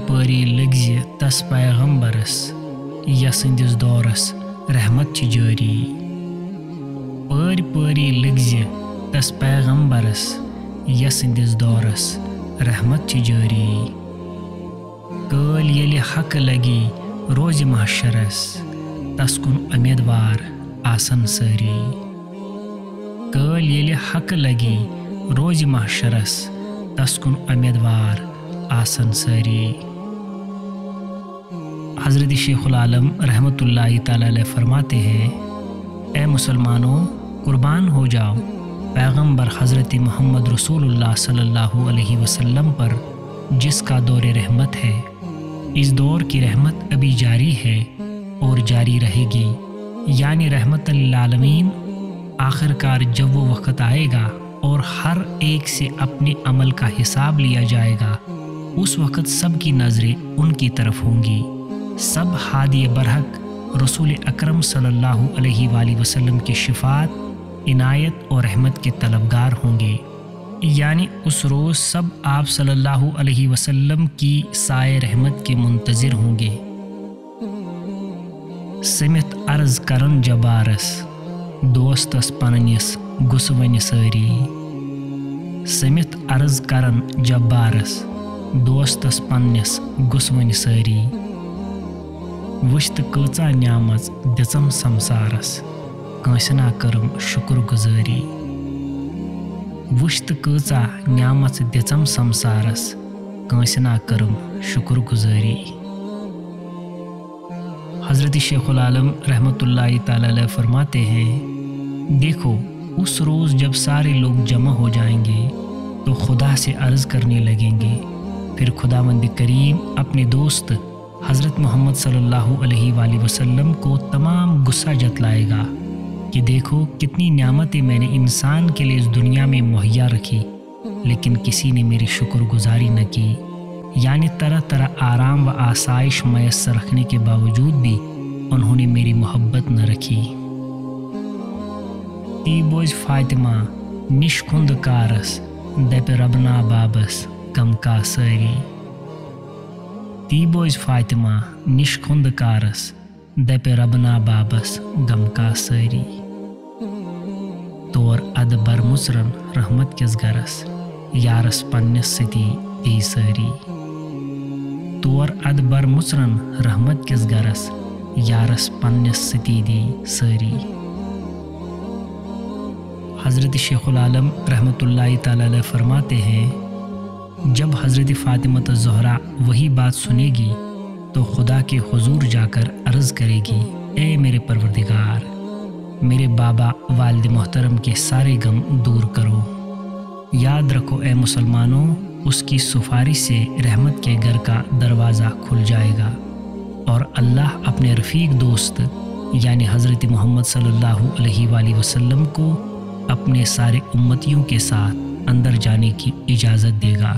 پٲری لٔگزِ تس پیغمبرس یسٕنٛدِس دورس رحمت چھِ جٲری پٲری پٲری لٔگزِ تس پیغمبرس یسٕنٛدِس دورس رحمت چھِ جٲری کٲلۍ ییٚلہِ حق لگی روزِ محشرس تس کُن امیدوار آسن سٲری کٲلۍ ییٚلہِ حق لگی روزِ محشرس تس کُن امیدوار آسن سٲری۔ حضرت شیخ العالم رحمۃ اللہ تعالیٰ علیہ فرماتے ہیں، اے مسلمانوں قربان ہو جاؤ پیغمبر حضرت محمد رسول اللہ صلی اللہ علیہ وسلم پر جس کا دور رحمت ہے۔ اس دور کی رحمت ابھی جاری ہے اور جاری رہے گی، یعنی رحمت للعالمین۔ آخر کار جب وہ وقت آئے گا اور ہر ایک سے اپنے عمل کا حساب لیا جائے گا، اس وقت سب کی نظریں ان کی طرف ہوں گی۔ سب ہادی برحق رسول اکرم صلی اللہ علیہ وآلہ وسلم کی شفاعت، عنایت اور رحمت کے طلبگار ہوں گے، یعنی اس روز سب آپ صلی اللہ علیہ وسلم کی سائے رحمت کے منتظر ہوں گے۔ سمت عرض کرن جبارس دوستس پننس گس ون ساری سمت عرض کرن جبارس دوستس پننس گس ون ساری وشت کۭژاہ نعمت دِژم سمسارس کٲنٛسہِ نا کٔرٕم شُکر گُزٲری وشت کۭژاہ نعمت دِژم سمسارس کٲنٛسہِ نا کٔرٕم شُکر گُزٲری۔ حضرت شیخ العالم رحمۃ اللہ تعالیٰ علیہ فرماتے ہیں، دیکھو اس روز جب سارے لوگ جمع ہو جائیں گے تو خدا سے عرض کرنے لگیں گے، پھر خداوند کریم اپنے دوست حضرت محمد صلی اللہ علیہ وآلہ وسلم کو تمام غصہ جتلائے گا کہ دیکھو کتنی نعمتیں میں نے انسان کے لیے اس دنیا میں مہیا رکھی، لیکن کسی نے میری شکر گزاری نہ کی، یعنی طرح طرح آرام و آسائش میسر رکھنے کے باوجود بھی انہوں نے میری محبت نہ رکھی۔ تی بوز فاطمہ نش کھند کارس دپ ربنا بابس کم کا ساری تی بوز فاطمہ نش کھند کارس دپ ربنا بابس غم کا ساری طور اد بر مصرن رحمت کس گرس یارس پنس ستی دی ساری طور اد بر مصرن رحمت کس گرس یارس پنس ستی دی ساری۔ حضرت شیخ العالم رحمۃ اللہ تعالیٰ علیہ فرماتے ہیں، جب حضرت فاطمہ الزہرا وہی بات سنے گی تو خدا کے حضور جا کر عرض کرے گی، اے میرے پروردگار، میرے بابا والد محترم کے سارے غم دور کرو۔ یاد رکھو اے مسلمانوں، اس کی سفارش سے رحمت کے گھر کا دروازہ کھل جائے گا اور اللہ اپنے رفیق دوست یعنی حضرت محمد صلی اللہ علیہ وآلہ وسلم کو اپنے سارے امتیوں کے ساتھ اندر جانے کی اجازت دے گا۔